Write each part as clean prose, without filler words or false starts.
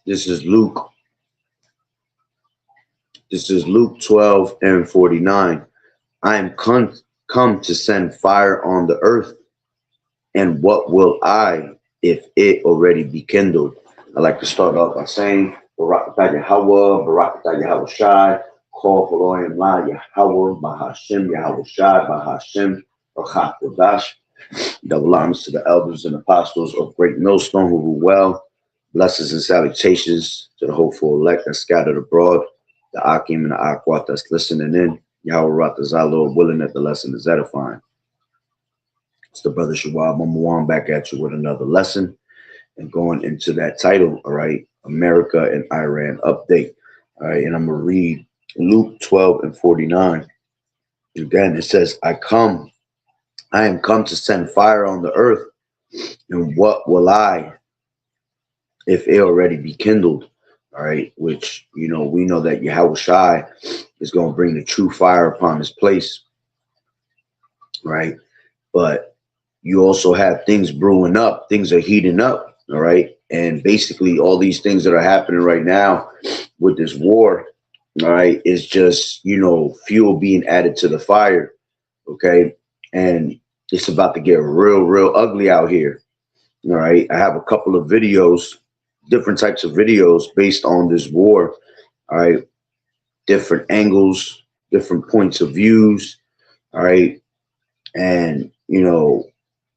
This is Luke. This is Luke 12 and 49. I am come to send fire on the earth, and what will I if it already be kindled? I like to start off by saying, Barakatah Yahweh, Barakatah Yahweh Shai, Call Elohim La Yahweh, Bahashem Yahweh Shai, Bahashem Rachakodash. Double honors to the elders and apostles of Great Millstone who rule well. Blessings and salutations to the hopeful elect that scattered abroad, the Akim and the Akwat that's listening in. Yahweh Ratazah, Lord willing that the lesson is edifying. It's the brother Shawab Mamuan back at you with another lesson and going into that title, all right, America and Iran update. All right, and I'm going to read Luke 12 and 49. Again, it says, I am come to send fire on the earth, and what will I if it already be kindled? All right, which, we know that Yahweh Shai is going to bring the true fire upon this place, right? But you also have things brewing up, things are heating up, all right? And basically all these things that are happening right now with this war, all right, is just, fuel being added to the fire, okay? And it's about to get real ugly out here, all right? I have a couple of videos, different types of videos based on this war, all right? Different angles, different points of views, all right? And,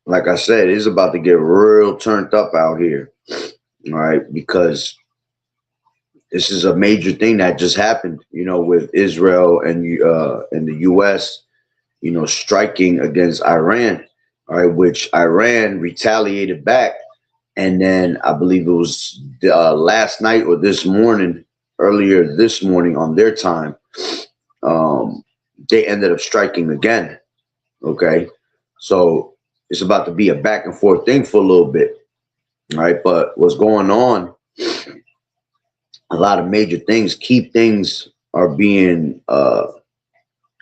like I said, it's about to get real turned up out here, all right? Because this is a major thing that just happened, with Israel and the U.S., striking against Iran, all right, which Iran retaliated back. And then I believe it was last night or earlier this morning on their time, they ended up striking again. Okay. So it's about to be a back and forth thing for a little bit. All right. But what's going on, a lot of major things, key things are being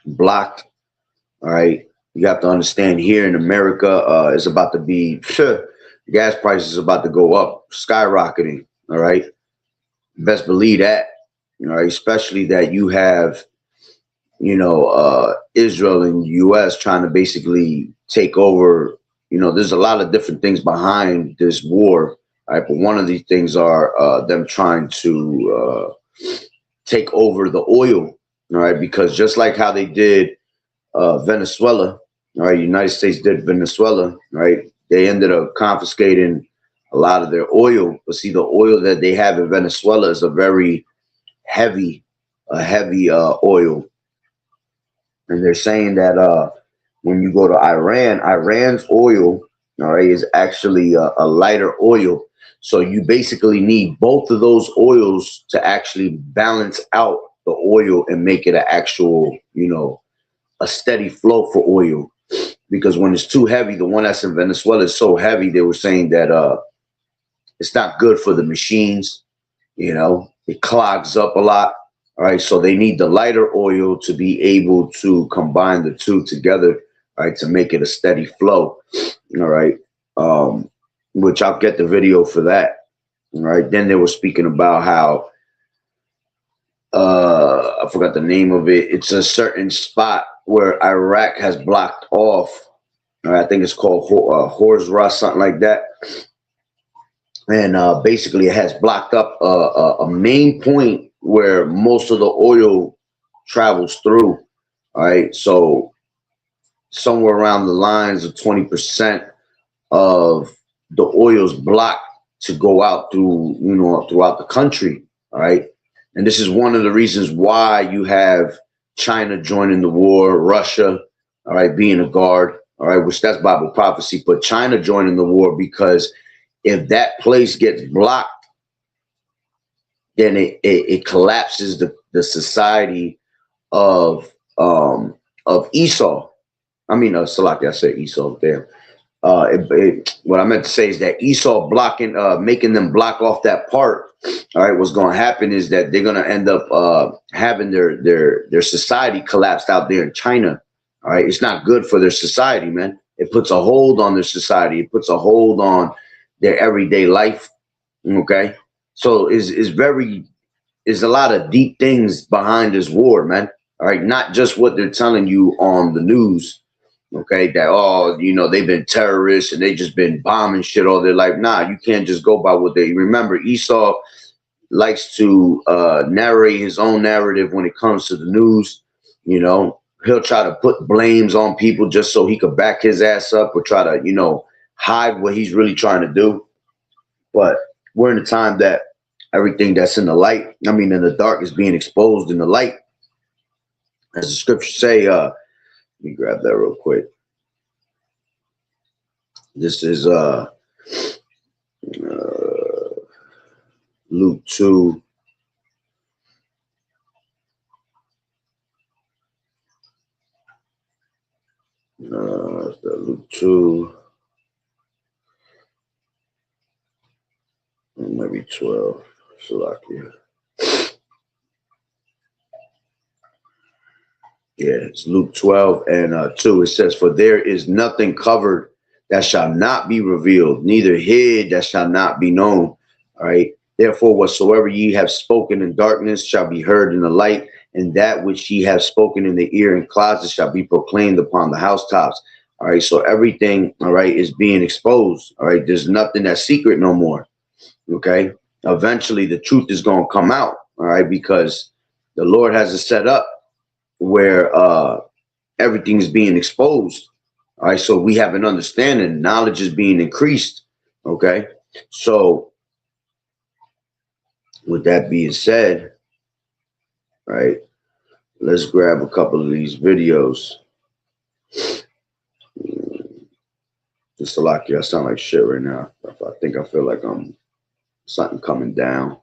blocked. All right. You have to understand here in America, it's about to be, gas prices is about to go up, skyrocketing. All right. Best believe that, all right, especially that you have, Israel and U.S. trying to basically take over. There's a lot of different things behind this war, right? But one of these things are them trying to take over the oil, all right? Because just like how they did Venezuela, all right, United States did Venezuela, right? They ended up confiscating a lot of their oil. But see, the oil that they have in Venezuela is a very heavy oil. And they're saying that when you go to Iran, Iran's oil, all right, is actually a lighter oil. So you basically need both of those oils to actually balance out the oil and make it an actual, a steady flow for oil. Because when it's too heavy, the one that's in Venezuela is so heavy, they were saying that it's not good for the machines. It clogs up a lot. All right. So they need the lighter oil to be able to combine the two together, right, to make it a steady flow. All right. Which I'll get the video for that. All right. Then they were speaking about how I forgot the name of it. It's a certain spot where Iraq has blocked off. I think it's called Horz, something like that. And basically it has blocked up a main point where most of the oil travels through. All right. So somewhere around the lines of 20% of the oil's blocked to go out through, throughout the country. All right. And this is one of the reasons why you have China joining the war, Russia, all right, being a guard, all right, which that's Bible prophecy, but China joining the war, because if that place gets blocked, then it collapses the society of Esau. I mean, Salaki, I said Esau there. What I meant to say is that Esau blocking, making them block off that part. All right, what's going to happen is that they're going to end up having their society collapsed out there in China. All right, it's not good for their society, man. It puts a hold on their society. It puts a hold on their everyday life. Okay, So is a lot of deep things behind this war, man. All right, not just what they're telling you on the news. Okay, that oh, they've been terrorists and they just been bombing shit all their life. Nah, you can't just go by what they remember. Esau likes to narrate his own narrative when it comes to the news. He'll try to put blames on people just so he could back his ass up or try to, hide what he's really trying to do. But we're in a time that everything that's in the light, in the dark, is being exposed in the light. As the scriptures say, let me grab that real quick. This is Luke 2. Luke 2. Maybe 12. Salakia. Yeah, it's Luke 12 and 2. It says, "For there is nothing covered that shall not be revealed, neither hid that shall not be known." All right. Therefore, whatsoever ye have spoken in darkness shall be heard in the light, and that which ye have spoken in the ear and closet shall be proclaimed upon the housetops. All right. So everything, all right, is being exposed. All right. There's nothing that's secret no more. Okay. Eventually, the truth is going to come out. All right. Because the Lord has it set up where everything is being exposed. All right. So we have an understanding. Knowledge is being increased. Okay. So with that being said, right, let's grab a couple of these videos. Just a lot. I sound like shit right now. I feel like I'm something coming down,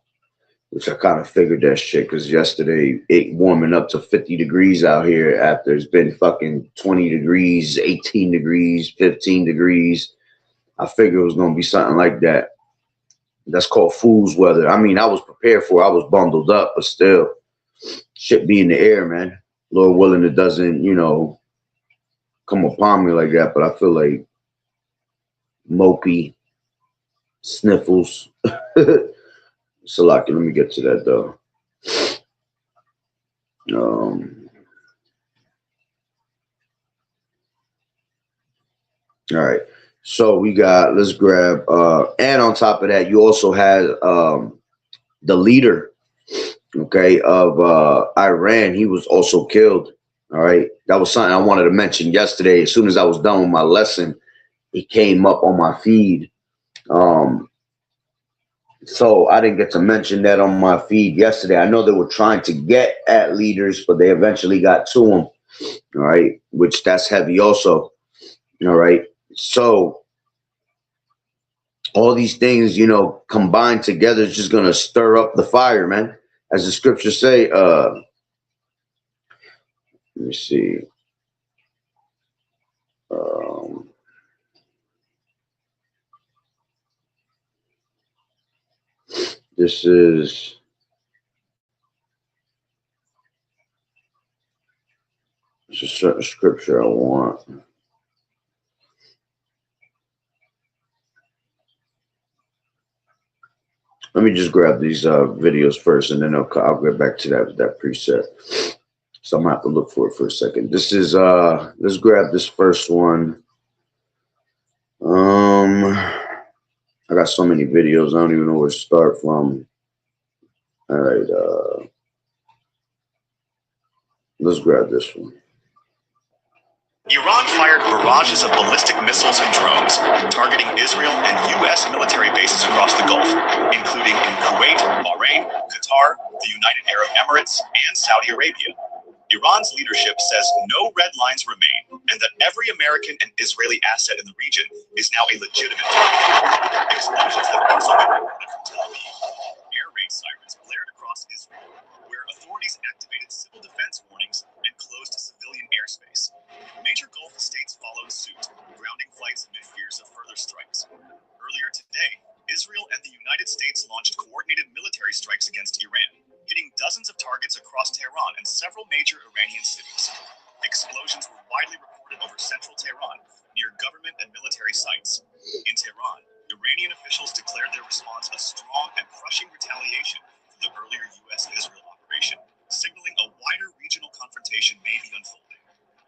which I kind of figured that shit because yesterday it warming up to 50 degrees out here after it's been fucking 20 degrees, 18 degrees, 15 degrees. I figured it was going to be something like that. That's called fool's weather. I was prepared for it. I was bundled up, but still, shit be in the air, man. Lord willing, it doesn't, come upon me like that, but I feel like mopey, sniffles. Salaki, let me get to that though. All right. So let's grab, and on top of that, you also had the leader, okay, of Iran. He was also killed. All right. That was something I wanted to mention yesterday. As soon as I was done with my lesson, it came up on my feed. So I didn't get to mention that on my feed yesterday. I know they were trying to get at leaders, but they eventually got to them. All right. Which that's heavy also. All right. So all these things, combined together is just going to stir up the fire, man. As the scriptures say, let me see. This is it's a certain scripture I want. Let me just grab these videos first, and then I'll get back to that preset. So I'm gonna have to look for it for a second. This is let's grab this first one. I got so many videos, I don't even know where to start from. All right, let's grab this one. Iran fired barrages of ballistic missiles and drones, targeting Israel and U.S. military bases across the Gulf, including in Kuwait, Bahrain, Qatar, the United Arab Emirates, and Saudi Arabia. Iran's leadership says no red lines remain, and that every American and Israeli asset in the region is now a legitimate target. Explosions have also been reported from Tel Aviv. Air raid sirens blared across Israel, where authorities activated civil defense warnings and closed civilian airspace. Major Gulf states followed suit, grounding flights amid fears of further strikes. Earlier today, Israel and the United States launched coordinated military strikes against Iran, hitting dozens of targets across Tehran and several major Iranian cities. Explosions were widely reported over central Tehran, near government and military sites. In Tehran, Iranian officials declared their response a strong and crushing retaliation for the earlier U.S.-Israel operation, signaling a wider regional confrontation may be unfolding.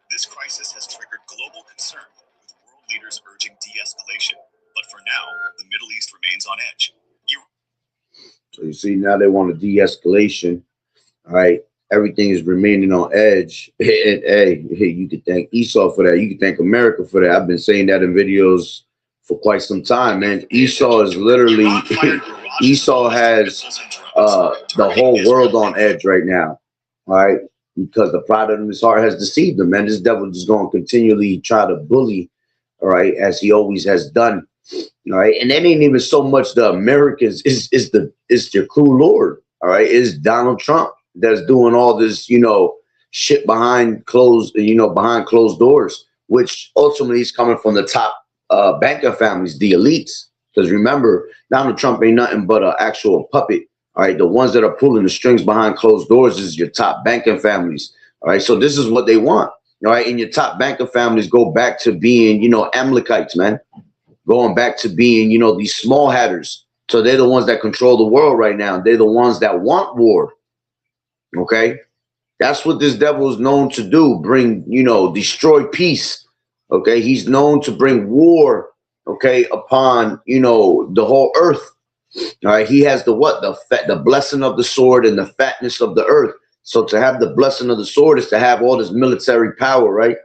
This crisis has triggered global concern, with world leaders urging de-escalation. But for now, the Middle East remains on edge. So you see, now they want a de-escalation. All right, everything is remaining on edge. Hey, you could thank Esau for that. You could thank America for that. I've been saying that in videos for quite some time, man. Esau is literally Esau has the whole world on edge right now. All right, because the pride of his heart has deceived him, man. This devil is going to continually try to bully, all right, as he always has done. All right, and that ain't even so much the Americans, it's your cruel Lord. All right, it's Donald Trump that's doing all this, shit behind closed doors, which ultimately is coming from the top banker families, the elites. Because remember, Donald Trump ain't nothing but an actual puppet. All right, the ones that are pulling the strings behind closed doors is your top banking families. All right, so this is what they want. All right, and your top banker families go back to being, Amalekkites, man. Going back to being, these small hatters. So they're the ones that control the world right now. They're the ones that want war. Okay? That's what this devil is known to do. Bring, destroy peace. Okay? He's known to bring war, okay, upon, the whole earth. All right? He has the blessing of the sword and the fatness of the earth. So to have the blessing of the sword is to have all this military power, right?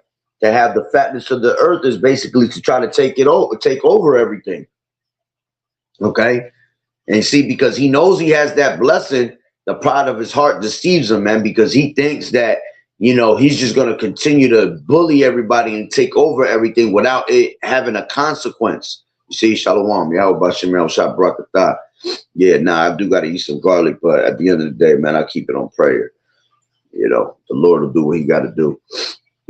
To have the fatness of the earth is basically to try to take over everything. Okay? And see, because he knows he has that blessing, the pride of his heart deceives him, man, because he thinks that, he's just going to continue to bully everybody and take over everything without it having a consequence. You see, Shalom, Yahweh Shemel Shah Brakatah. Yeah, I do got to eat some garlic, but at the end of the day, man, I keep it on prayer. The Lord will do what he got to do.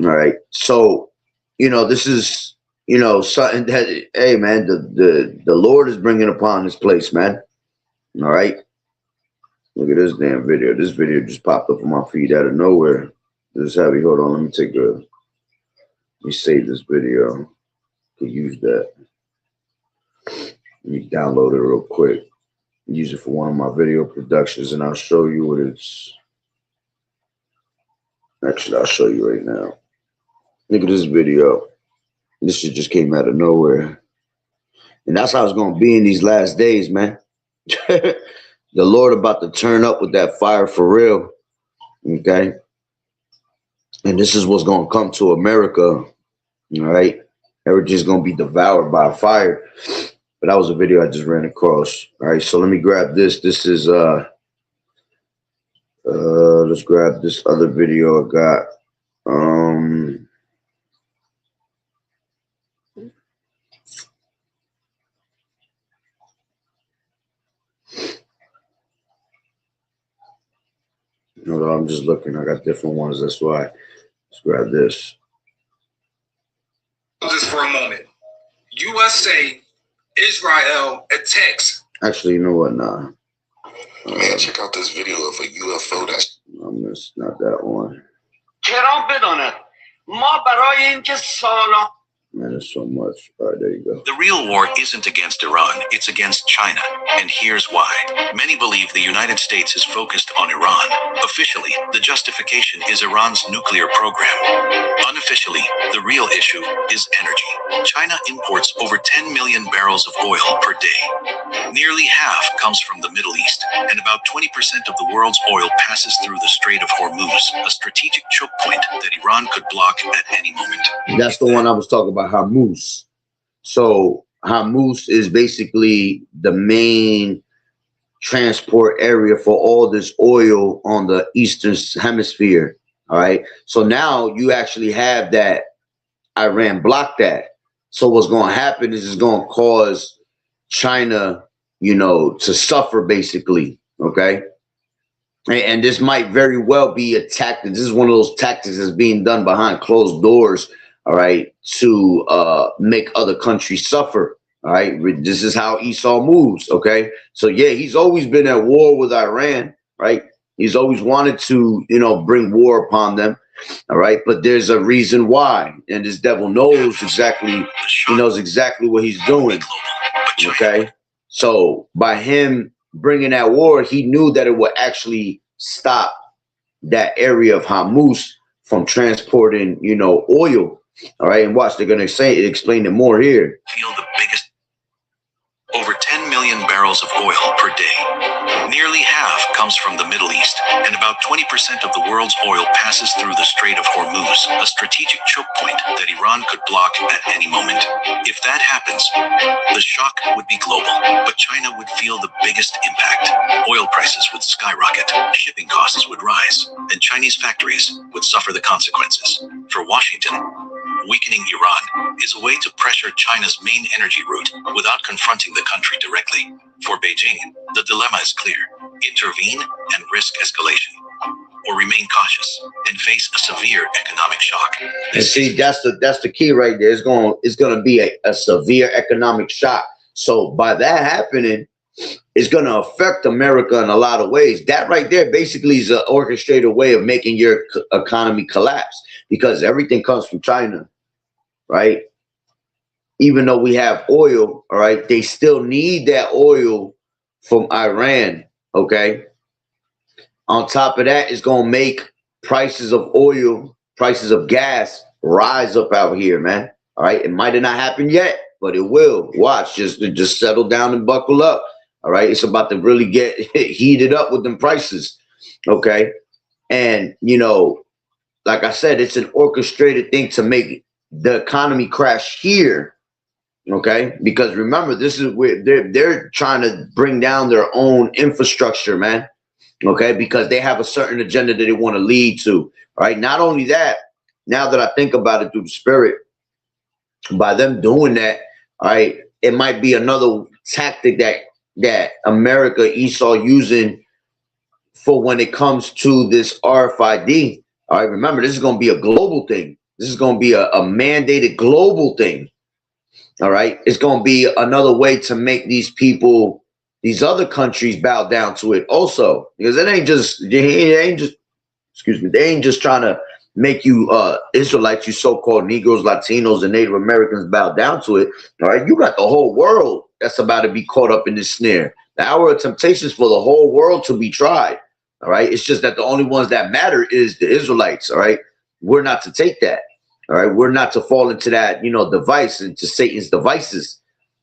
All right. So, this is, something that, hey, man, the Lord is bringing upon this place, man. All right. Look at this damn video. This video just popped up on my feed out of nowhere. This is heavy. Hold on. Let me save this video. Could use that. Let me download it real quick. Use it for one of my video productions, and I'll show you what it's. Actually, I'll show you right now. Look at this video. This shit just came out of nowhere. And that's how it's going to be in these last days, man. The Lord about to turn up with that fire for real. Okay? And this is what's going to come to America. All right? Everything's going to be devoured by fire. But that was a video I just ran across. All right, so let me grab this. This is, let's grab this other video I got. Hold on, I'm just looking. I got different ones. That's why. Let's grab this. Just for a moment. USA, Israel attacks. Actually, you know what? Nah. Man, check out this video of a UFO that's. It's not that one. Man, there's so much. All right, there you go. The real war isn't against Iran, it's against China. And here's why. Many believe the United States is focused on Iran. Officially, the justification is Iran's nuclear program. Unofficially, the real issue is energy. China imports over 10 million barrels of oil per day. Nearly half comes from the Middle East, and about 20% of the world's oil passes through the Strait of Hormuz, a strategic choke point that Iran could block at any moment. That's the one I was talking about. Hormuz. So Hormuz is basically the main transport area for all this oil on the eastern hemisphere. All right. So now you actually have that Iran blocked that. So what's going to happen is it's going to cause China, to suffer basically. Okay. And this might very well be a tactic. This is one of those tactics that's being done behind closed doors. All right, to make other countries suffer. All right, this is how Esau moves. Okay, so yeah, he's always been at war with Iran, right? He's always wanted to, bring war upon them. All right, but there's a reason why, and this devil knows exactly. He knows exactly what he's doing. Okay, so by him bringing that war, he knew that it would actually stop that area of Hormuz from transporting, oil. All right, and watch, they're gonna explain it more here. Feel the biggest. Over 10 million barrels of oil per day. Nearly half comes from the Middle East, and about 20% of the world's oil passes through the Strait of Hormuz, a strategic choke point that Iran could block at any moment. If that happens, the shock would be global, but China would feel the biggest impact. Oil prices would skyrocket, shipping costs would rise, and Chinese factories would suffer the consequences. For Washington, weakening Iran is a way to pressure China's main energy route without confronting the country directly. For Beijing, the dilemma is clear: intervene and risk escalation, or remain cautious and face a severe economic shock. And see, that's the key right there. It's gonna be a severe economic shock. So by that happening, it's gonna affect America in a lot of ways. That right there basically is an orchestrated way of making your economy collapse, because everything comes from China, right? Even though we have oil, all right, they still need that oil from Iran, okay? On top of that, it's going to make prices of oil, prices of gas rise up out here, man. All right, it might have not happened yet, but it will. Watch, just settle down and buckle up. All right, it's about to really get heated up with them prices, okay? And, like I said, it's an orchestrated thing to make the economy crash here, okay? Because remember, this is where they're trying to bring down their own infrastructure, man, okay? Because they have a certain agenda that they want to lead to, right? Not only that, now that I think about it through the spirit, by them doing that, all right, it might be another tactic that America, Esau, using for when it comes to this RFID. All right, remember, this is going to be a global thing. This is going to be a mandated global thing. All right, it's going to be another way to make these people, these other countries, bow down to it also, because they ain't just trying to make you Israelites, you so-called Negroes, Latinos, and Native Americans bow down to it. All right, you got the whole world that's about to be caught up in this snare. The hour of temptation is for the whole world to be tried. All right, it's just that the only ones that matter is the Israelites. All right, we're not to take that. All right, we're not to fall into that, device, into Satan's devices.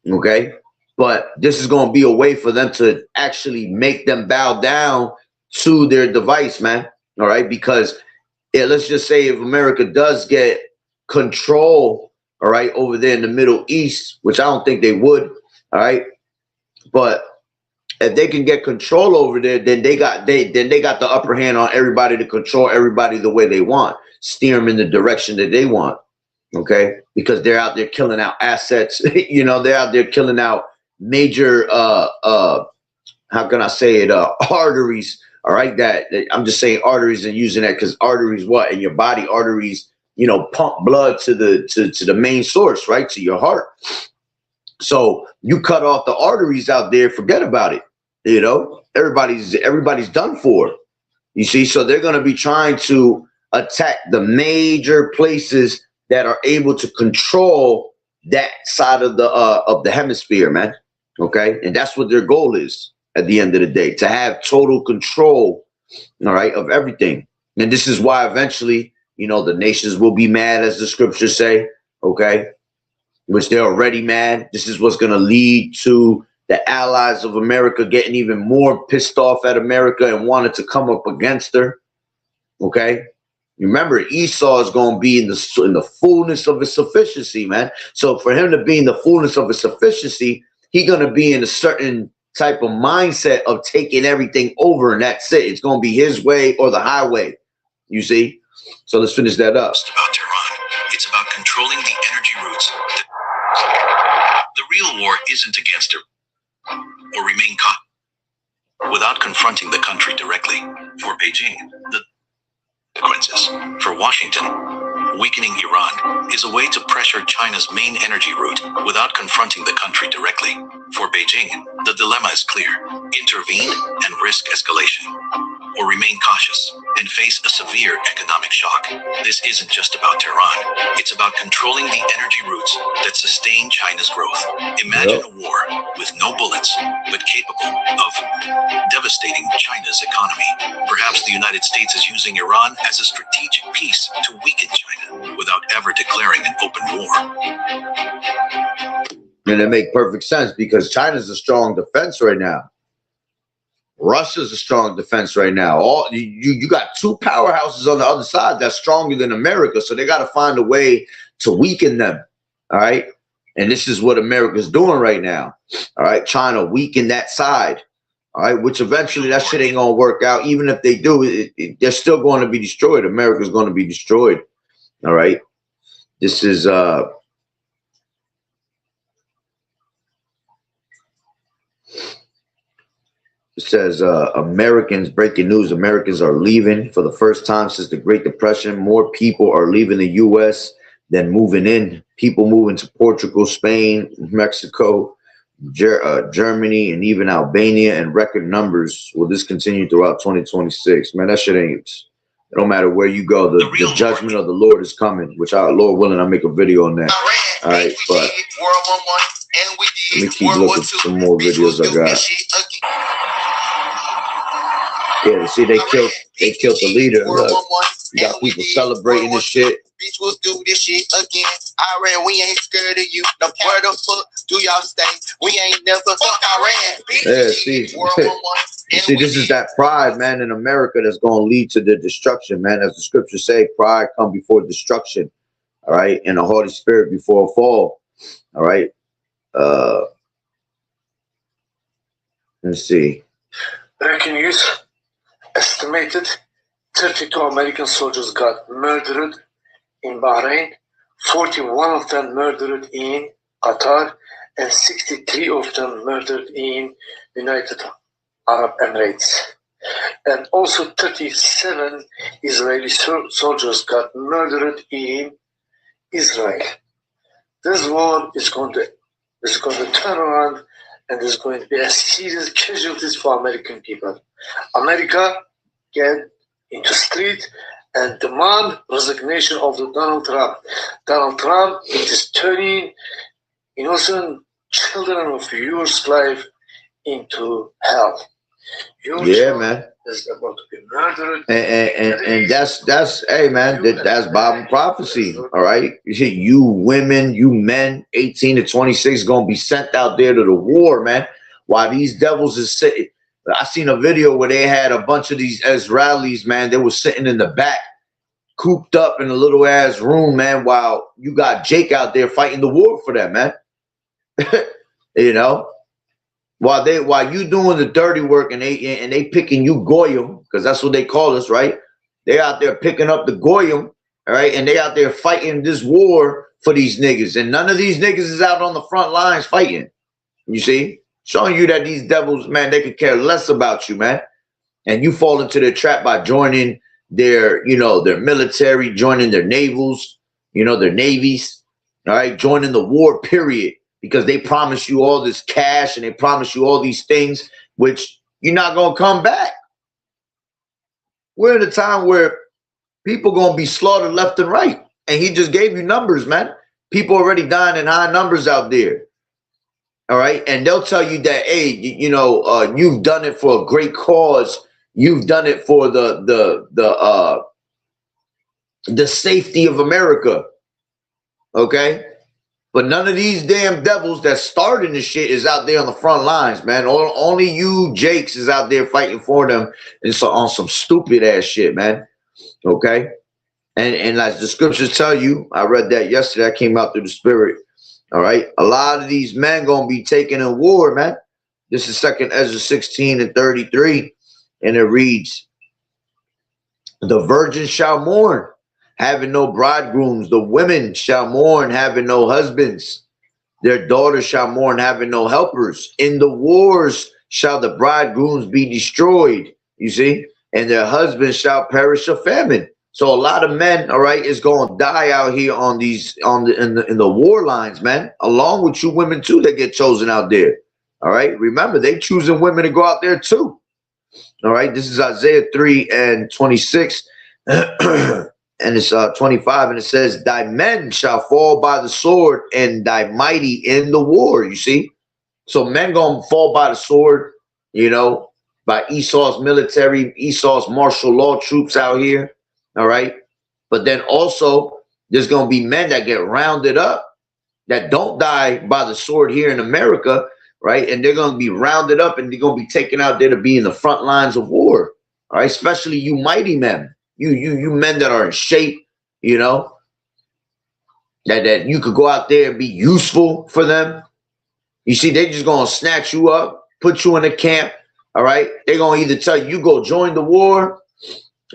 Okay, but this is going to be a way for them to actually make them bow down to their device, man. All right, because let's just say if America does get control, all right, over there in the Middle East, which I don't think they would, all right, but if they can get control over there, then they got the upper hand on everybody to control everybody the way they want, steer them in the direction that they want, okay? Because they're out there killing out assets, they're out there killing out major, how can I say it, arteries, all right? That I'm just saying arteries and using that because arteries, what in your body, arteries, pump blood to the main source, right, to your heart. So you cut off the arteries out there, forget about it. Everybody's done for. You see, so they're going to be trying to attack the major places that are able to control that side of the hemisphere, man. Okay, and that's what their goal is at the end of the day, to have total control, all right, of everything. And this is why eventually, the nations will be mad, as the scriptures say. Okay, which they're already mad. This is what's going to lead to the allies of America getting even more pissed off at America and wanted to come up against her. Okay, remember, Esau is going to be in the fullness of his sufficiency, man. So for him to be in the fullness of his sufficiency, he's going to be in a certain type of mindset of taking everything over, and that's it. It's going to be his way or the highway. You see? So let's finish that up. It's about Tehran. It's about controlling the energy routes. The real war isn't against her, or remain caught without confronting the country directly. For Beijing, the consequences. For Washington, weakening Iran is a way to pressure China's main energy route without confronting the country directly. For Beijing, the dilemma is clear: intervene and risk escalation, or remain cautious and face a severe economic shock. This isn't just about Tehran. It's about controlling the energy routes that sustain China's growth. Imagine a war with no bullets, but capable of devastating China's economy. Perhaps the United States is using Iran as a strategic piece to weaken China without ever declaring an open war. And it makes perfect sense because China's a strong defense right now. Russia's a strong defense right now. You got two powerhouses on the other side that's stronger than America, so they got to find a way to weaken them. All right, and this is what America's doing right now. All right, trying to weaken that side. All right, which eventually that shit ain't gonna work out. Even if they do, they're still going to be destroyed. America's going to be destroyed. All right, this is it says Americans, breaking news, Americans are leaving for the first time since the Great Depression. More people are leaving the U.S. than moving in. People moving to Portugal, Spain, Mexico, Germany, and even Albania in record numbers. Will this continue throughout 2026? Man, that shit ain't, it don't matter where you go. The judgment of the Lord is coming, which Lord willing, I'll make a video on that. All right, but let me keep looking for some more videos I got. Yeah, see, they killed the leader. Look, you got people celebrating this shit. Bitch, we'll do this shit again. Iran, we ain't scared of you. No, where the fuck do y'all stay? We ain't never fuck Iran. Yeah, see, see, this is that pride, man, in America that's going to lead to the destruction, man. As the scriptures say, pride come before destruction. All right, and the Holy Spirit before a fall. All right. Let's see. Breaking news. Estimated 32 American soldiers got murdered in Bahrain, 41 of them murdered in Qatar, and 63 of them murdered in United Arab Emirates. And also 37 Israeli soldiers got murdered in Israel. This war is going to turn around, and there's going to be a serious casualties for American people. America get into street and demand resignation of the Donald Trump. Donald Trump is turning innocent children of yours life into hell. Yeah, man. Is about to be murdered. And that's hey man, that's Bible prophecy. All right. You women, you men, 18 to 26 gonna be sent out there to the war, man. While these devils is sitting. I seen a video where they had a bunch of these Israelis, man. They were sitting in the back, cooped up in a little ass room, man, while you got Jake out there fighting the war for them, man. You know, while you doing the dirty work and they picking you goyim, because that's what they call us, right? They out there picking up the goyim, all right, and they out there fighting this war for these niggas, and none of these niggas is out on the front lines fighting. You see? Showing you that these devils, man, they could care less about you, man. And you fall into their trap by joining their, you know, their military, joining their navals, you know, their navies, all right, joining the war, period, because they promise you all this cash and they promise you all these things, which you're not going to come back. We're in a time where people going to be slaughtered left and right. And he just gave you numbers, man. People already dying in high numbers out there. All right, and they'll tell you that, hey, you know, you've done it for a great cause. You've done it for the safety of America. Okay, but none of these damn devils that started this shit is out there on the front lines, man. Only you, Jakes, is out there fighting for them, and so on some stupid ass shit, man. Okay, and as the scriptures tell you, I read that yesterday. I came out through the spirit. All right, a lot of these men gonna be taken in war, man. This is 2 Ezra 16 and 33, and it reads, "The virgins shall mourn, having no bridegrooms. The women shall mourn, having no husbands. Their daughters shall mourn, having no helpers. In the wars shall the bridegrooms be destroyed." You see, and their husbands shall perish of famine. So a lot of men, all right, is going to die out here on these in the war lines, man. Along with you women too, that get chosen out there. All right, remember they choosing women to go out there too. All right, this is Isaiah 3 and 26. And it's 25, and it says, thy men shall fall by the sword and thy mighty in the war. You see? So men gonna fall by the sword, you know, by Esau's military, Esau's martial law troops out here. All right. But then also there's gonna be men that get rounded up that don't die by the sword here in America, right? And they're gonna be rounded up and they're gonna be taken out there to be in the front lines of war. All right, especially you mighty men. You men that are in shape, you know, that you could go out there and be useful for them. You see, they just gonna snatch you up, put you in a camp. All right, they're gonna either tell you go join the war.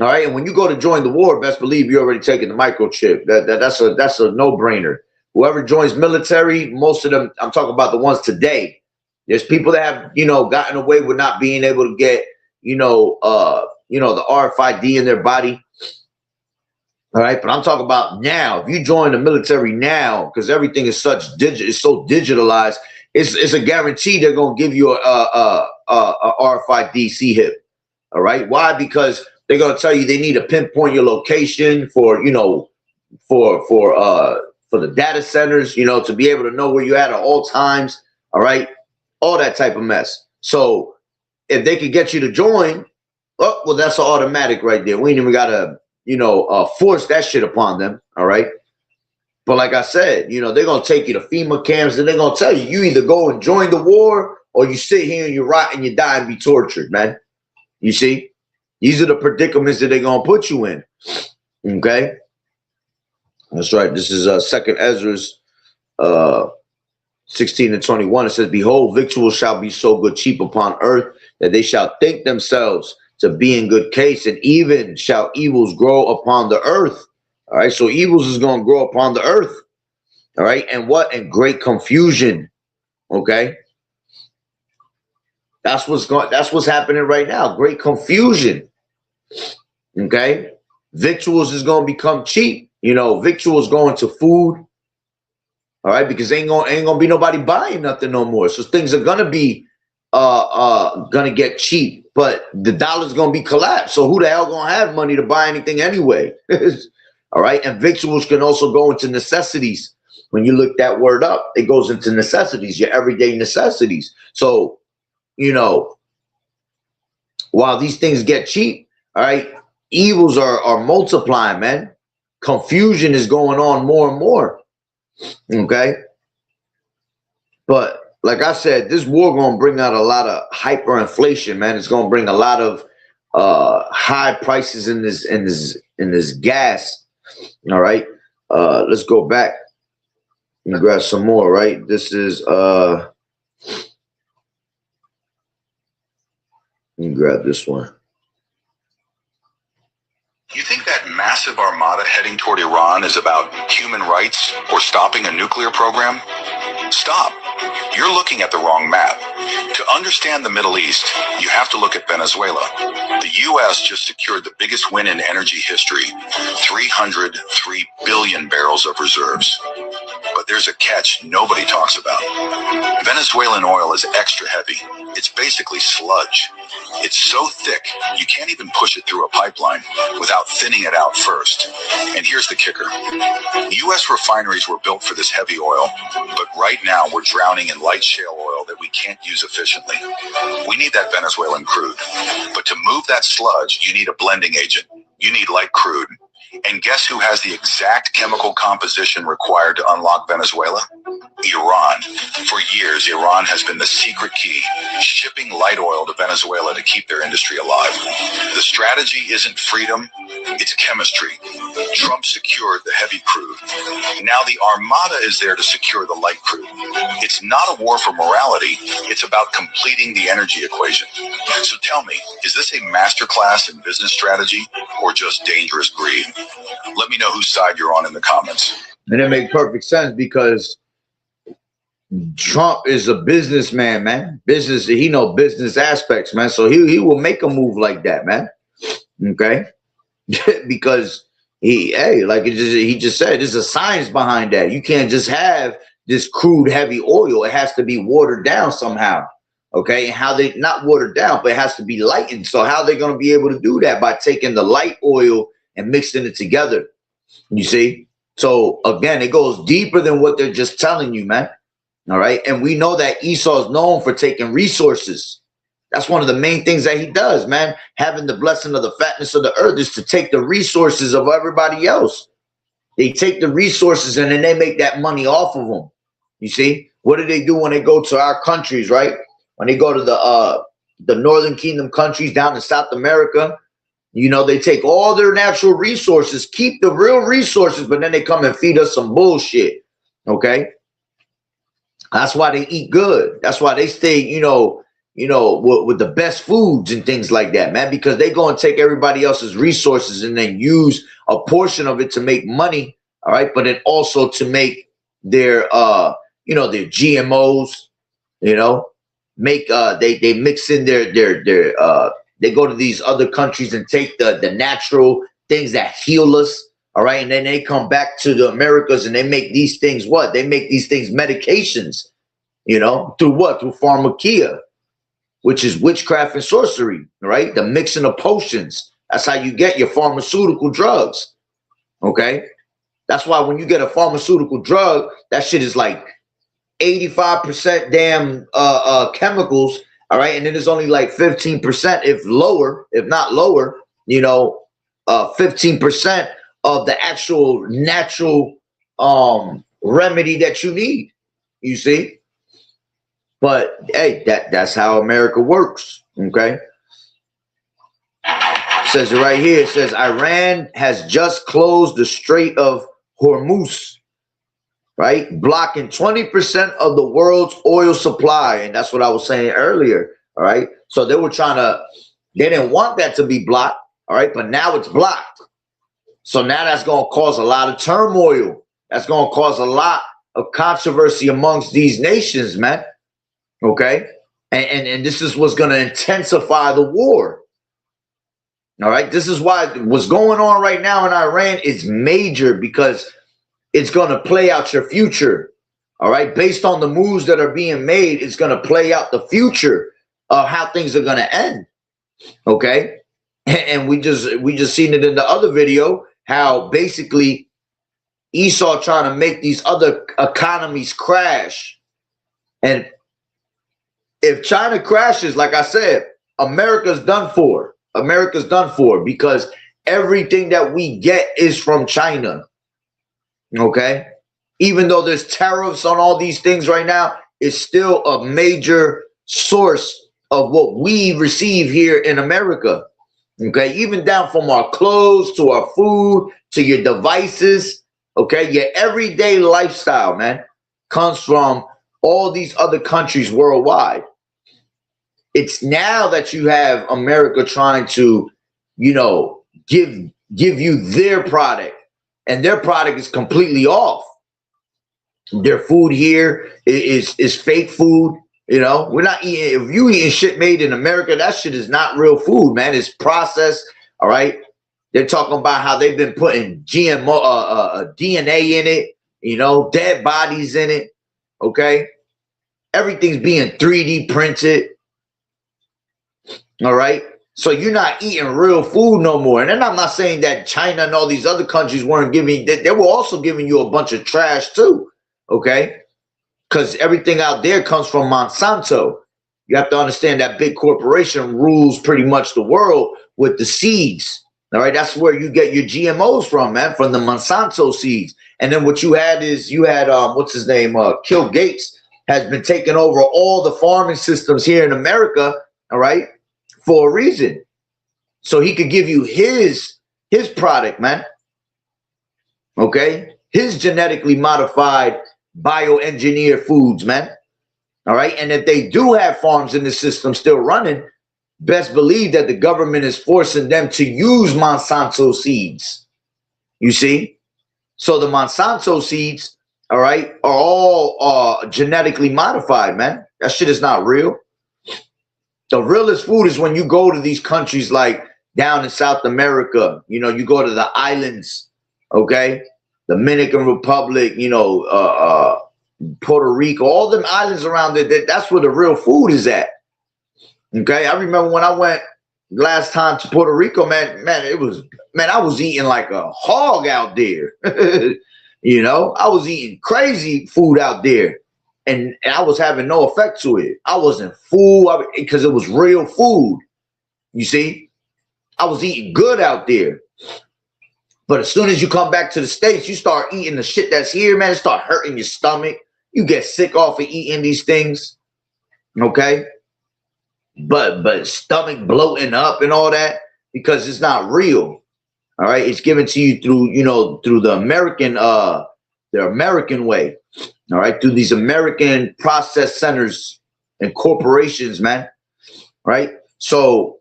All right, and when you go to join the war, best believe you're already taking the microchip. That's a no-brainer. Whoever joins military, most of them, I'm talking about the ones today. There's people that have, you know, gotten away with not being able to get, the RFID in their body. All right, but I'm talking about now. If you join the military now, because everything is it's so digitalized, it's a guarantee they're gonna give you a RFID C-hip. All right, why? Because they're gonna tell you they need to pinpoint your location for the data centers, you know, to be able to know where you're at all times. All right, all that type of mess. So if they could get you to join, oh, well, that's an automatic right there. We ain't even gotta, force that shit upon them. All right. But like I said, they're gonna take you to FEMA camps and they're gonna tell you, you either go and join the war or you sit here and you rot and you die and be tortured, man. You see, these are the predicaments that they're gonna put you in. Okay. That's right. This is 2nd Ezra's 16 and 21. It says, behold, victuals shall be so good cheap upon earth that they shall think themselves to be in good case, and even shall evils grow upon the earth. All right, so evils is going to grow upon the earth. All right, and what? And great confusion. Okay, that's what's happening right now. Great confusion. Okay, victuals is going to become cheap. Victuals going to food. All right, because ain't gonna be nobody buying nothing no more. So things are gonna be gonna get cheap. But the dollar's gonna be collapsed. So who the hell gonna have money to buy anything anyway? All right. And victuals can also go into necessities. When you look that word up, it goes into necessities, your everyday necessities. So, while these things get cheap, all right, evils are multiplying, man. Confusion is going on more and more. Okay. But like I said, this war gonna bring out a lot of hyperinflation, man. It's gonna bring a lot of high prices in this gas. All right. Let's go back and grab some more, right? This is let me grab this one. You think that massive armada heading toward Iran is about human rights or stopping a nuclear program? Stop. You're looking at the wrong map. To understand the Middle East, you have to look at Venezuela. The U.S. just secured the biggest win in energy history, 303 billion barrels of reserves. But there's a catch nobody talks about. Venezuelan oil is extra heavy. It's basically sludge. It's so thick, you can't even push it through a pipeline without thinning it out first. And here's the kicker. U.S. refineries were built for this heavy oil, but right now we're drowning in light shale oil that we can't use efficiently. We need that Venezuelan crude. But to move that sludge, you need a blending agent. You need light crude. And guess who has the exact chemical composition required to unlock Venezuela? Iran. For years, Iran has been the secret key, shipping light oil to Venezuela to keep their industry alive. The strategy isn't freedom, it's chemistry. Trump secured the heavy crude. Now the armada is there to secure the light crude. It's not a war for morality, it's about completing the energy equation. So tell me, is this a masterclass in business strategy or just dangerous greed? Let me know whose side you're on in the comments. And it makes perfect sense because Trump is a businessman, man. He knows business aspects, man. So he will make a move like that, man. Okay, because he just said, there's a science behind that. You can't just have this crude, heavy oil. It has to be watered down somehow. okay, and how they not watered down, but it has to be lightened. So how they're going to be able to do that? By taking the light oil and mixing it together. You see? So again, it goes deeper than what they're just telling you, man. All right. And we know that Esau is known for taking resources. That's one of the main things that he does, man. Having the blessing of the fatness of the earth is to take the resources of everybody else. They take the resources and then they make that money off of them. You see? What do they do when they go to our countries, right? When they go to the Northern Kingdom countries down in South America, you know, they take all their natural resources, keep the real resources, but then they come and feed us some bullshit. Okay? That's why they eat good. That's why they stay, you know, with the best foods and things like that, man, because they go and take everybody else's resources and then use a portion of it to make money. All right. But then also to make their, you know, their GMOs, you know, make, they mix in their, they go to these other countries and take the natural things that heal us. All right. And then they come back to the Americas and they make these things what? They make these things medications, you know, through what? Through pharmakia, which is witchcraft and sorcery, right? The mixing of potions. That's how you get your pharmaceutical drugs. Okay. That's why when you get a pharmaceutical drug, that shit is like 85% damn chemicals. All right. And then there's only like 15%, if lower, if not lower, you know, 15% of the actual natural remedy that you need. You see? But hey, that's how America works. Okay. It says it right here. It says Iran has just closed the Strait of Hormuz, right? Blocking 20% of the world's oil supply. And that's what I was saying earlier. All right. So they were they didn't want that to be blocked. All right. But now it's blocked. So now that's going to cause a lot of turmoil. That's going to cause a lot of controversy amongst these nations, man. Okay. And this is what's going to intensify the war. All right. This is why what's going on right now in Iran is major, because it's going to play out your future. All right. Based on the moves that are being made, it's going to play out the future of how things are going to end. Okay. And we just seen it in the other video, how basically Esau trying to make these other economies crash. And if China crashes, like I said, America's done for. America's done for, because everything that we get is from China. Okay. Even though there's tariffs on all these things right now, it's still a major source of what we receive here in America. Okay. Even down from our clothes to our food to your devices. Okay. Your everyday lifestyle, man, comes from all these other countries worldwide. It's now that you have America trying to, you know, give you their product, and their product is completely off. Their food here is fake food. You know, we're not eating. If you eating shit made in America, that shit is not real food, man. It's processed. All right. They're talking about how they've been putting GMO, DNA in it, you know, dead bodies in it. Okay. Everything's being 3D printed. All right. So you're not eating real food no more. And then I'm not saying that China and all these other countries weren't giving, they were also giving you a bunch of trash too. Okay. Because everything out there comes from Monsanto. You have to understand that big corporation rules pretty much the world with the seeds. All right. That's where you get your GMOs from, man, from the Monsanto seeds. And then what you had is what's his name? Bill Gates has been taking over all the farming systems here in America. All right. For a reason. So he could give you his product, man. Okay. His genetically modified bioengineered foods, man. All right. And if they do have farms in the system still running, best believe that the government is forcing them to use Monsanto seeds. You see? So the Monsanto seeds, all right, are all genetically modified, man. That shit is not real. The realest food is when you go to these countries like down in South America, you know, you go to the islands, okay? Dominican Republic, you know, Puerto Rico, all them islands around there, that's where the real food is at. Okay, I remember when I went last time to Puerto Rico, man, I was eating like a hog out there. You know, I was eating crazy food out there, and I was having no effect to it. I wasn't full because it was real food. You see, I was eating good out there. But as soon as you come back to the States, you start eating the shit that's here, man. It start hurting your stomach. You get sick off of eating these things. Okay. But stomach bloating up and all that because it's not real. All right. It's given to you through, you know, through the American way. All right. Through these American process centers and corporations, man. Right. So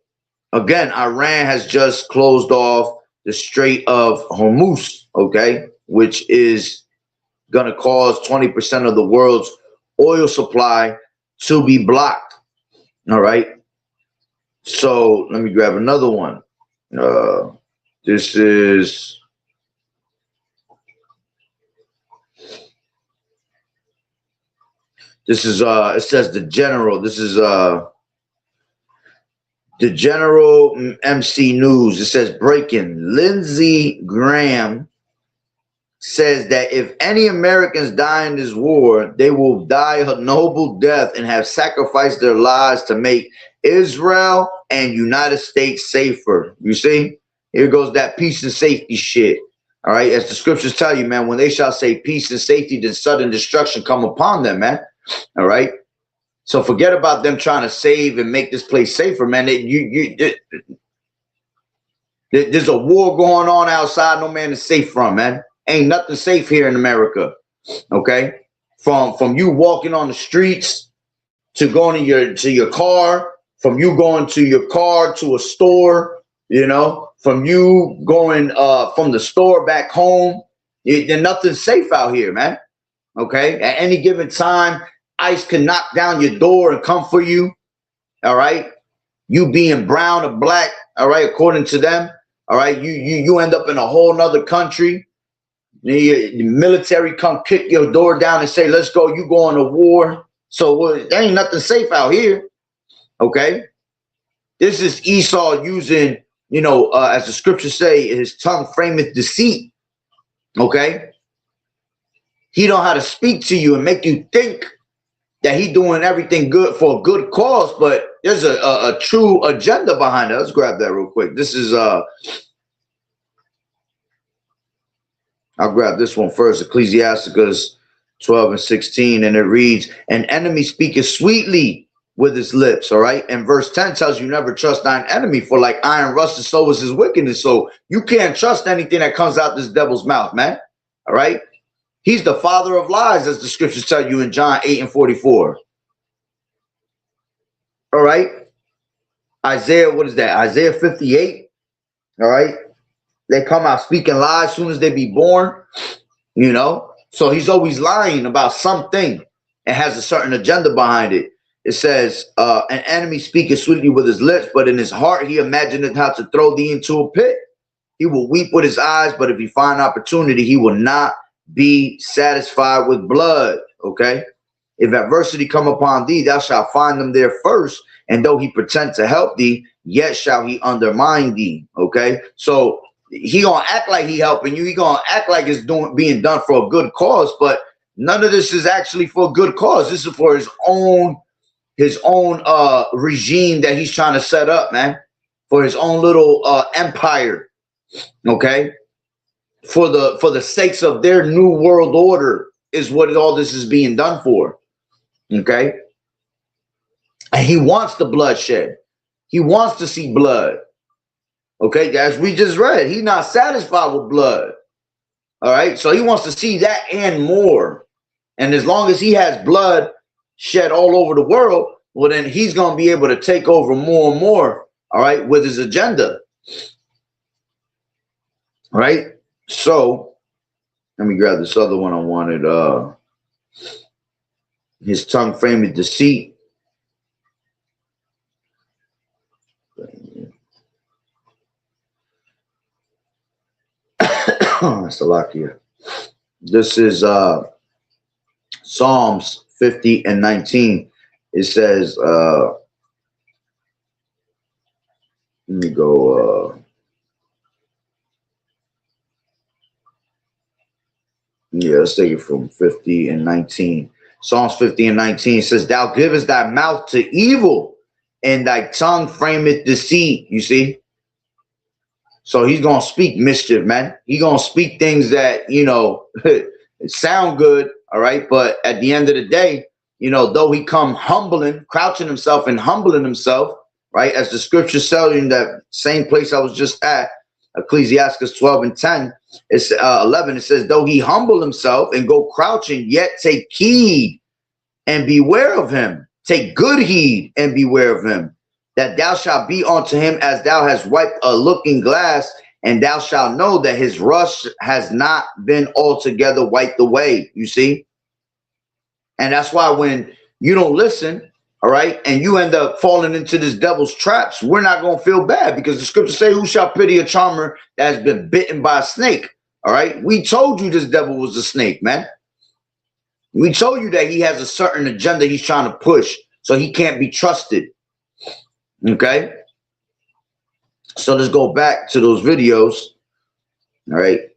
again, Iran has just closed off the Strait of Hormuz, okay, which is going to cause 20% of the world's oil supply to be blocked. All right. So let me grab another one. This is it says the general. This is the General MC News. It says breaking. Lindsey Graham says that if any Americans die in this war, they will die a noble death and have sacrificed their lives to make Israel and United States safer. You see? Here goes that peace and safety shit. All right. As the scriptures tell you, man, when they shall say peace and safety, then sudden destruction come upon them, man. All right. So forget about them trying to save and make this place safer, man. There's a war going on outside. No man is safe from, man. Ain't nothing safe here in America. Okay, from you walking on the streets to going to your car, from you going to your car to a store, you know, from you going from the store back home. There's nothing safe out here, man. Okay, at any given time, ICE can knock down your door and come for you. All right. You being brown or black. All right. According to them. All right. You end up in a whole nother country. The military come kick your door down and say, let's go. You going to war. So there ain't nothing safe out here. Okay. This is Esau using, you know, as the scriptures say, his tongue frameth deceit. Okay. He know how to speak to you and make you think that he doing everything good for a good cause, but there's a true agenda behind it. Let's grab that real quick. This is I'll grab this one first, Ecclesiasticus 12:16, and it reads, an enemy speaketh sweetly with his lips. All right. And verse 10 tells you never trust thine enemy, for like iron rusteth, so is his wickedness. So you can't trust anything that comes out this devil's mouth, man. All right. He's the father of lies, as the scriptures tell you in John 8:44. All right. Isaiah, what is that? Isaiah 58. All right. They come out speaking lies as soon as they be born, you know. So he's always lying about something and has a certain agenda behind it. It says, an enemy speaketh sweetly with his lips, but in his heart he imagineth how to throw thee into a pit. He will weep with his eyes, but if he find opportunity, he will not be satisfied with blood. Okay. If adversity come upon thee, thou shalt find them there first. And though he pretend to help thee, yet shall he undermine thee. Okay. So he gonna act like he helping you. He gonna act like it's being done for a good cause, but none of this is actually for a good cause. This is for his own regime that he's trying to set up, man, for his own little empire. Okay. For the sakes of their new world order is what all this is being done for. Okay. And he wants the bloodshed. He wants to see blood. Okay. As we just read, he's not satisfied with blood. All right. So he wants to see that and more. And as long as he has blood shed all over the world, well, then he's going to be able to take over more and more. All right. With his agenda. All right. So let me grab this other one I wanted. His tongue frameth deceit. That's a lot here. This is Psalms 50:19. It says, Let me go. Yeah, let's take it from 50 and 19. Psalms 50 and 19 says, "Thou givest thy mouth to evil, and thy tongue frameth deceit." You see? So he's gonna speak mischief, man. He's gonna speak things that, you know, sound good, all right. But at the end of the day, you know, though he come humbling, crouching himself and humbling himself, right? As the scriptures tell you in that same place I was just at, Ecclesiastes 12 and 10, it's 11. It says, "Though he humble himself and go crouching, yet take heed and beware of him. Take good heed and beware of him, that thou shalt be unto him as thou hast wiped a looking glass, and thou shalt know that his rust has not been altogether wiped away." You see? And that's why when you don't listen, all right, and you end up falling into this devil's traps, we're not going to feel bad, because the scriptures say, "Who shall pity a charmer that has been bitten by a snake?" All right? We told you this devil was a snake, man. We told you that he has a certain agenda he's trying to push, so he can't be trusted. Okay? So let's go back to those videos. All right.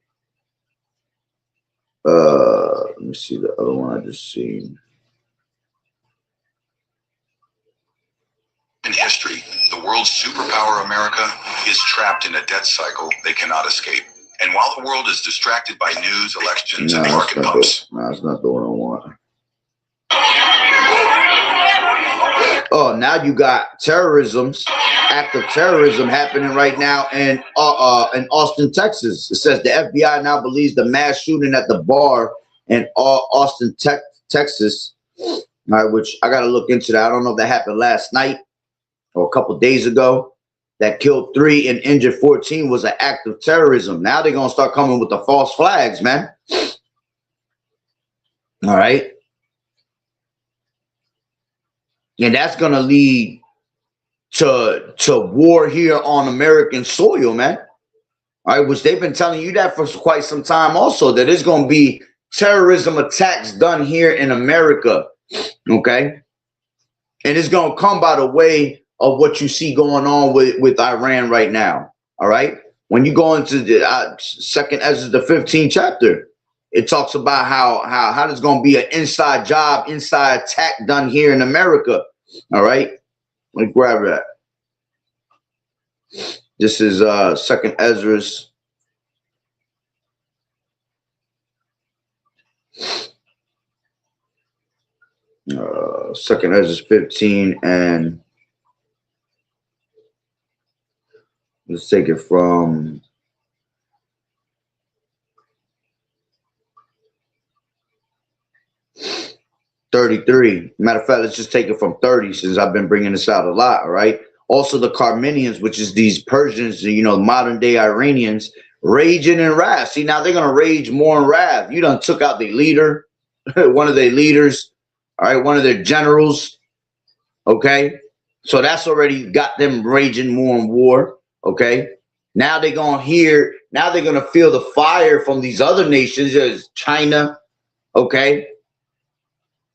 Let me see the other one I just seen. In history, the world's superpower, America, is trapped in a debt cycle they cannot escape. And while the world is distracted by news, elections, and market pumps. No, that's not the one I want. Oh, now you got act of terrorism happening right now in Austin, Texas. It says the FBI now believes the mass shooting at the bar in Austin, Texas. All right, which I got to look into that. I don't know if that happened last night or a couple days ago. That killed 3 and injured 14 was an act of terrorism. Now they're going to start coming with the false flags, man. All right. And that's going to lead to war here on American soil, man. All right, which they've been telling you that for quite some time also, that there's going to be terrorism attacks done here in America, okay? And it's going to come by the way of what you see going on with Iran right now, all right? When you go into the second Ezra, the 15th chapter, it talks about how there's going to be an inside job, inside attack done here in America, all right? Let me grab that. This is second Ezra's. Second Ezra's 15, and let's take it from .33. Matter of fact, let's just take it from 30, since I've been bringing this out a lot, all right? Also the Carmenians, which is these Persians, you know, modern day Iranians, raging in wrath. See, now they're going to rage more in wrath. You done took out their leader, one of their leaders, all right, one of their generals, okay? So that's already got them raging more in war, okay? Now they're going to feel the fire from these other nations, as China, okay?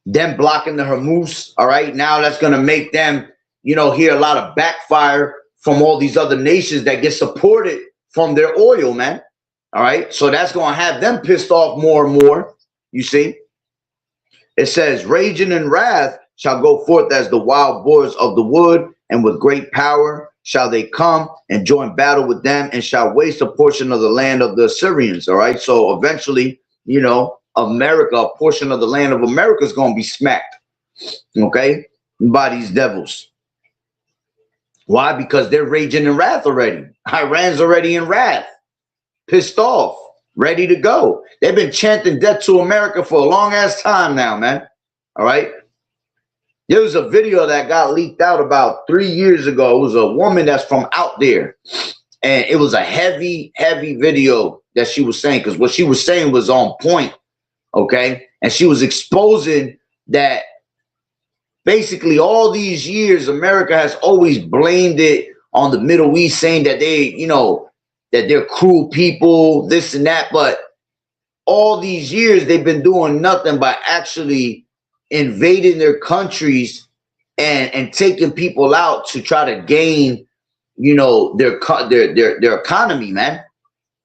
Them blocking the Hormuz, all right? Now that's going to make them, you know, hear a lot of backfire from all these other nations that get supported from their oil, man. All right. So that's going to have them pissed off more and more. You see, it says, "Raging in wrath shall go forth as the wild boars of the wood, and with great power shall they come and join battle with them, and shall waste a portion of the land of the Assyrians." All right. So eventually, you know, America, a portion of the land of America is going to be smacked, okay, by these devils. Why? Because they're raging in wrath already. Iran's already in wrath, pissed off, ready to go. They've been chanting death to America for a long ass time now, man. All right. There was a video that got leaked out about 3 years ago. It was a woman that's from out there. And it was a heavy, heavy video that she was saying, because what she was saying was on point. Okay. And she was exposing that basically all these years, America has always blamed it on the Middle East, saying that they, you know, that they're cruel people, this and that. But all these years, they've been doing nothing but actually invading their countries and taking people out to try to gain, you know, their economy, man.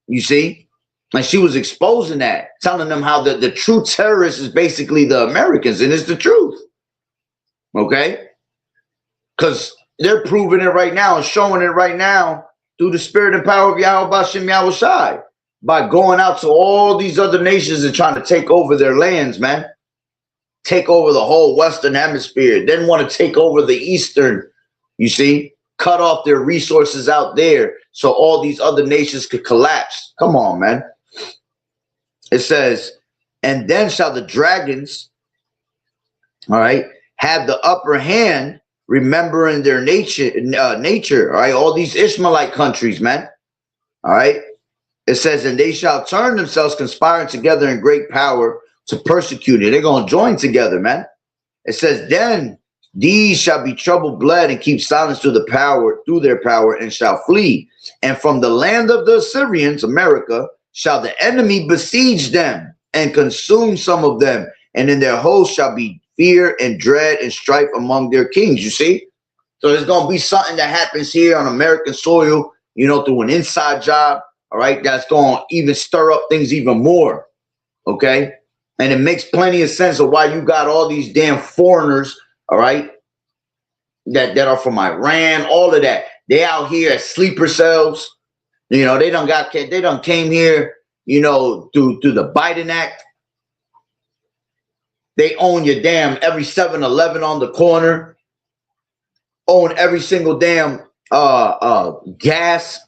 You see? And she was exposing that, telling them how the true terrorist is basically the Americans, and it's the truth. Okay? Because they're proving it right now and showing it right now through the spirit and power of Yahweh Bashem Yahushai by going out to all these other nations and trying to take over their lands, man. Take over the whole Western Hemisphere. Then want to take over the Eastern, you see? Cut off their resources out there so all these other nations could collapse. Come on, man. It says, and then shall the dragons, all right, have the upper hand, remembering their nature, all right, all these Ishmaelite countries, man, all right. It says, and they shall turn themselves, conspiring together in great power to persecute it. They're going to join together, man. It says, then these shall be troubled blood and keep silence through their power, and shall flee. And from the land of the Assyrians, America, shall the enemy besiege them and consume some of them, and in their host shall be fear and dread and strife among their kings. You see? So there's going to be something that happens here on American soil, you know, through an inside job, all right, that's going to even stir up things even more, okay? And it makes plenty of sense of why you got all these damn foreigners, all right, that are from Iran, all of that. They out here as sleeper cells. You know, they done came here, you know, through the Biden Act. They own your damn every 7-Eleven on the corner. Own every single damn gas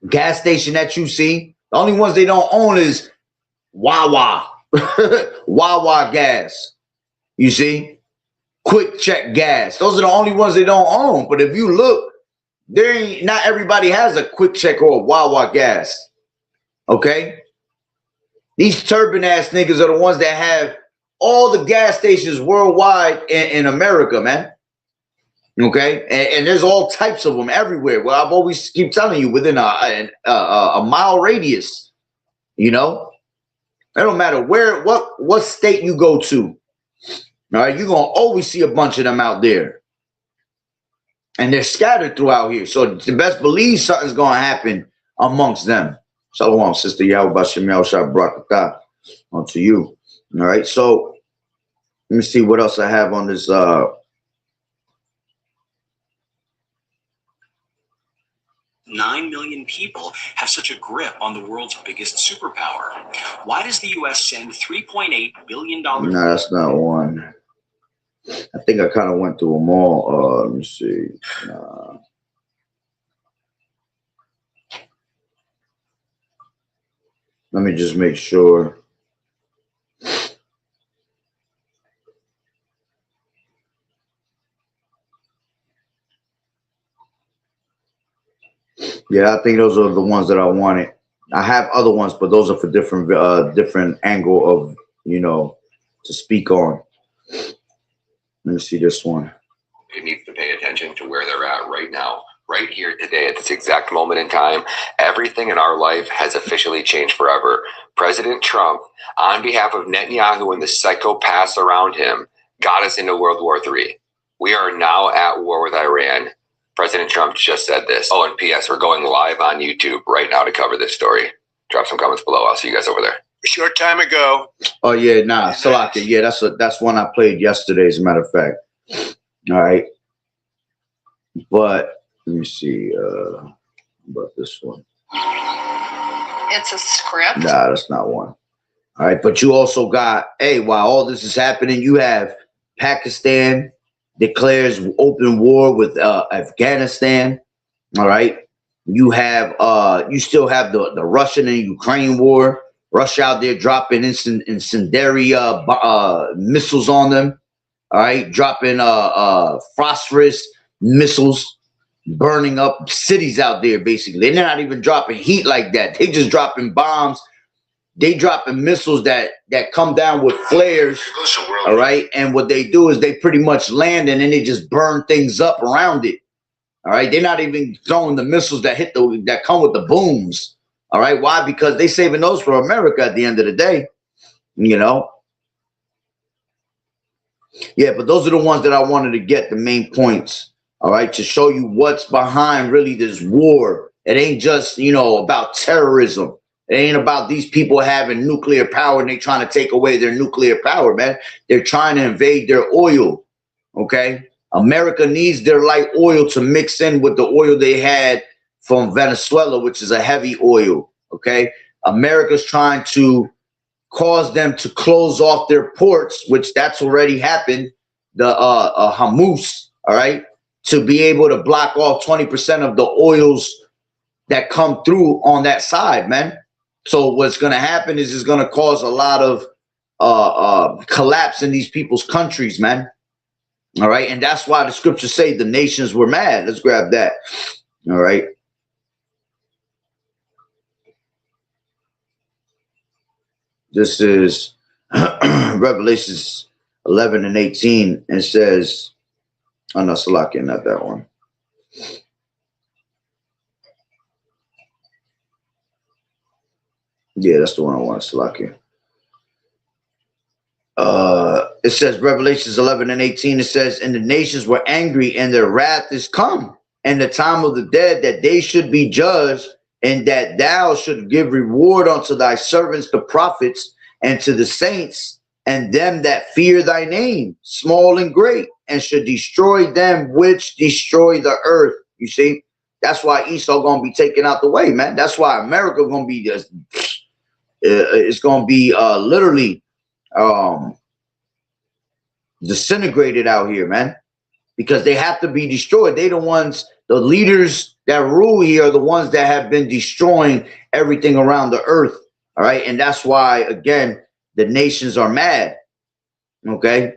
station that you see. The only ones they don't own is Wawa. Wawa gas. You see? Quick check gas. Those are the only ones they don't own. But if you look, not everybody has a quick check or a Wawa gas. Okay? These turban ass niggas are the ones that have all the gas stations worldwide in America, man. Okay? And there's all types of them everywhere. Well, I've always keep telling you, within a mile radius, you know? It don't matter what state you go to. All right, you're going to always see a bunch of them out there. And they're scattered throughout here. So the best believe something's going to happen amongst them. Shalom, Sister Yahweh Bashem Yahushua Barakatah onto you. All right, so let me see what else I have on this. 9 million people have such a grip on the world's biggest superpower. Why does the U.S. send $3.8 billion? No, that's not one. I think I kind of went through them all. Let me see. Let me just make sure. Yeah, I think those are the ones that I wanted. I have other ones, but those are for different angle of, you know, to speak on. Let me see this one. It needs to pay attention to where they're at right now, right here today, at this exact moment in time. Everything in our life has officially changed forever. President Trump, on behalf of Netanyahu and the psychopaths around him, got us into World War III. We are now at war with Iran. President Trump just said this. Oh, and P.S. We're going live on YouTube right now to cover this story. Drop some comments below. I'll see you guys over there. A short time ago. Oh yeah, nah, Salaka. Yeah, that's one I played yesterday, as a matter of fact. All right, but let me see about this one. It's a script. Nah, that's not one. All right, but you also got, hey, while all this is happening, you have Pakistan declares open war with Afghanistan. All right, you have you still have the Russian and Ukraine war. Russia out there dropping incendiary missiles on them. All right, dropping phosphorus missiles, burning up cities out there. Basically, they're not even dropping heat like that. They just dropping bombs. They dropping missiles that come down with flares. All right, and what they do is they pretty much land and then they just burn things up around it. All right, they're not even throwing the missiles that come with the booms. All right, why? Because they saving those for America at the end of the day, you know. Yeah, but those are the ones that I wanted to get the main points all right, to show you what's behind really this war. It ain't just, you know, about terrorism. It ain't about these people having nuclear power and they trying to take away their nuclear power, man. They're trying to invade their oil, okay? America needs their light oil to mix in with the oil they had from Venezuela, which is a heavy oil, okay? America's trying to cause them to close off their ports, which that's already happened, the Hamas, all right, to be able to block off 20% of the oils that come through on that side, man. So what's going to happen is it's going to cause a lot of collapse in these people's countries, man. All right. And that's why the scriptures say the nations were mad. Let's grab that. All right. This is Revelations 11 and 18. And says, oh, no, Salakia, not that one. Yeah, that's the one I want, Salakia. It says Revelations 11 and 18. It says, and the nations were angry, and their wrath is come, and the time of the dead that they should be judged, and that thou should give reward unto thy servants, the prophets, and to the saints, and them that fear thy name, small and great, and should destroy them which destroy the earth. You see, that's why Esau gonna be taken out the way, man. That's why America gonna be just. It's going to be literally disintegrated out here, man, because they have to be destroyed. They the ones, the leaders that rule here are the ones that have been destroying everything around the earth. All right. And that's why, again, the nations are mad. Okay.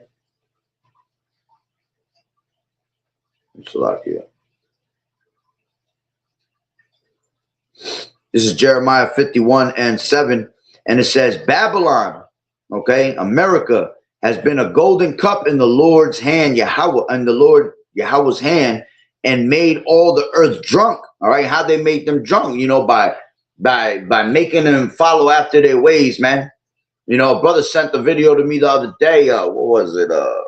It's a lot here. This is Jeremiah 51 and 7. And it says, Babylon, okay, America has been a golden cup in the Lord's hand, Yahweh, and the Lord Yahweh's hand, and made all the earth drunk. All right, how they made them drunk, you know, by making them follow after their ways, man. You know, a brother sent the video to me the other day. What was it? Let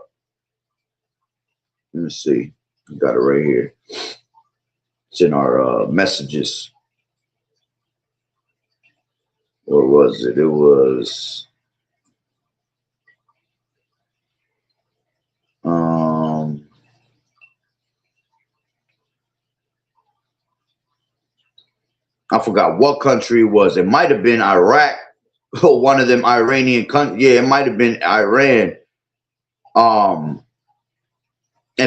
me see. I got it right here. It's in our messages. Or was it? It was I forgot what country it was. It might have been Iraq or one of them Iranian countries. Yeah, it might have been Iran. And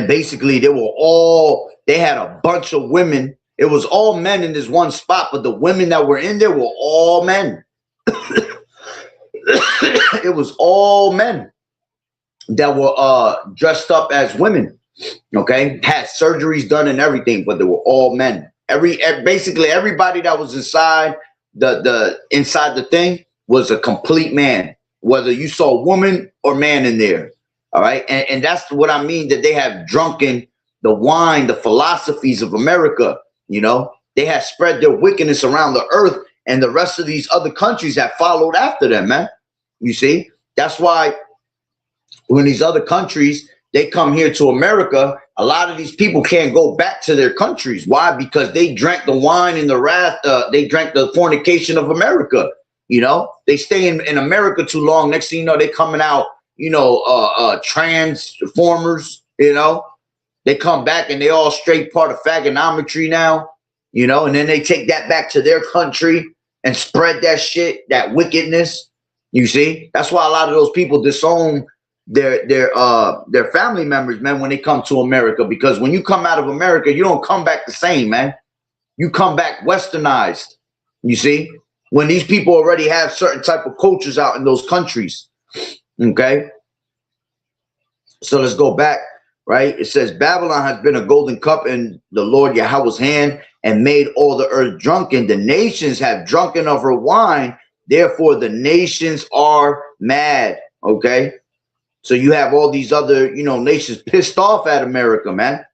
basically they had a bunch of women. It was all men in this one spot, but the women that were in there were all men. It was all men that were dressed up as women, okay, had surgeries done and everything, but they were all men. Basically everybody that was inside the thing was a complete man, whether you saw woman or man in there. All right, and that's what I mean, that they have drunken the wine, the philosophies of America. You know, they have spread their wickedness around the earth, and the rest of these other countries have followed after them, man. You see, that's why when these other countries, they come here to America, a lot of these people can't go back to their countries. Why? Because they drank the wine and the wrath. They drank the fornication of America. You know, they stay in America too long. Next thing you know, they coming out, you know, transformers, you know. They come back and they all straight part of fagonometry now, you know, and then they take that back to their country and spread that shit, that wickedness. You see, that's why a lot of those people disown their family members, man, when they come to America, because when you come out of America, you don't come back the same, man. You come back westernized. You see, when these people already have certain type of cultures out in those countries. Okay. So let's go back, right? It says Babylon has been a golden cup in the Lord Yahweh's hand and made all the earth drunken. The nations have drunken of her wine. Therefore, the nations are mad. Okay. So you have all these other, you know, nations pissed off at America, man.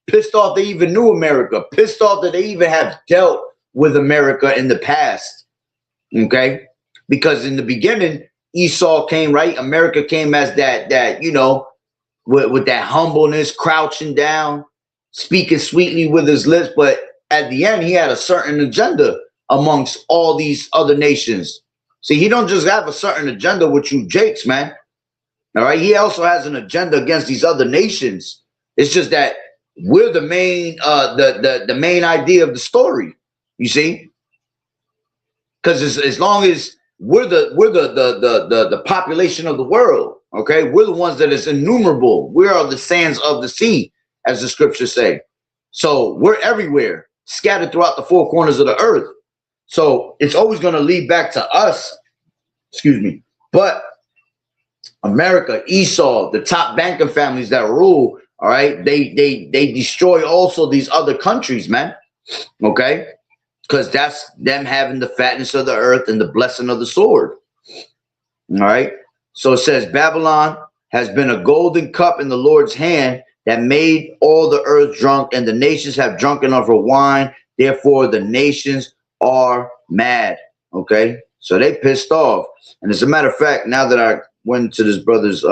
Pissed off they even knew America. Pissed off that they even have dealt with America in the past. Okay. Because in the beginning, Esau came, right? America came as that you know, with that humbleness, crouching down, speaking sweetly with his lips, but at the end, he had a certain agenda amongst all these other nations. See, he don't just have a certain agenda with you Jakes, man. All right. He also has an agenda against these other nations. It's just that we're the main the main idea of the story, you see? Because as long as we're the population of the world, okay, we're the ones that is innumerable. We are the sands of the sea, as the scriptures say. So we're everywhere, scattered throughout the four corners of the earth. So it's always going to lead back to us. Excuse me. But America, Esau, the top banking families that rule, all right, they destroy also these other countries, man. Okay, because that's them having the fatness of the earth and the blessing of the sword. All right. So it says Babylon has been a golden cup in the Lord's hand that made all the earth drunk, and the nations have drunken of her wine. Therefore, the nations are mad. Okay. So they pissed off. And as a matter of fact, now that I went to this brother's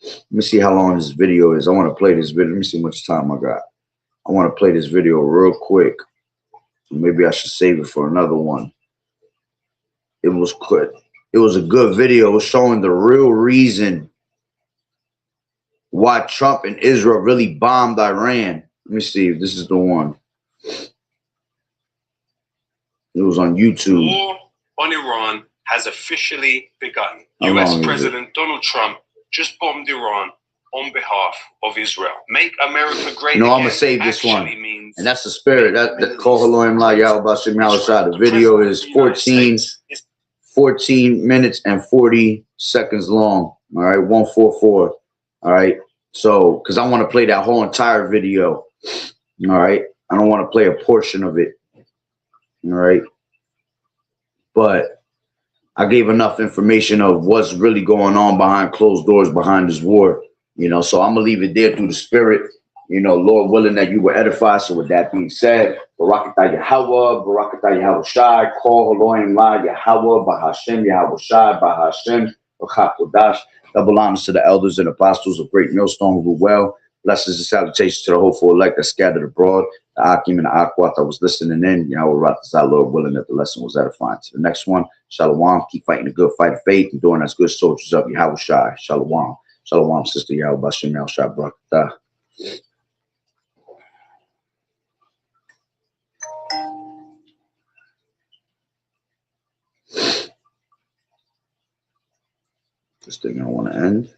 let me see how long this video is. I want to play this video. Let me see how much time I got. I want to play this video real quick. Maybe I should save it for another one. It was good. It was a good video showing the real reason why Trump and Israel really bombed Iran. Let me see if this is the one. It was on YouTube. War on Iran has officially begun. US President Donald Trump just bombed Iran on behalf of Israel. Make America great again. No, I'm gonna save this one. And that's the spirit. That call Elohim La Yahweh Shem Yahushua. The video is 14 minutes and 40 seconds long. All right, 144. All right. So, because I want to play that whole entire video. All right. I don't want to play a portion of it. All right. But I gave enough information of what's really going on behind closed doors behind this war. You know, so I'm gonna leave it there through the spirit. You know, Lord willing that you will edify. So with that being said, Barakatah Yahweh, Barakatah Yahweh Shai, Call Elohim La Yahweh, Bahashem Yahweh Shai, Bahashem, Bachakodash. Double honors to the elders and apostles of Great Millstone who well. Blessings and salutations to the hopeful elect that scattered abroad. The Akim and the Akwat that was listening in. Yahweh Ratazah, Lord willing that the lesson was edifying. To the next one, Shalom. Keep fighting the good fight of faith and doing as good soldiers of Yahweh Shai. Shalom. Shalom, Sister Yahweh Bashem Yahushua Barakatah. This thing I want to end.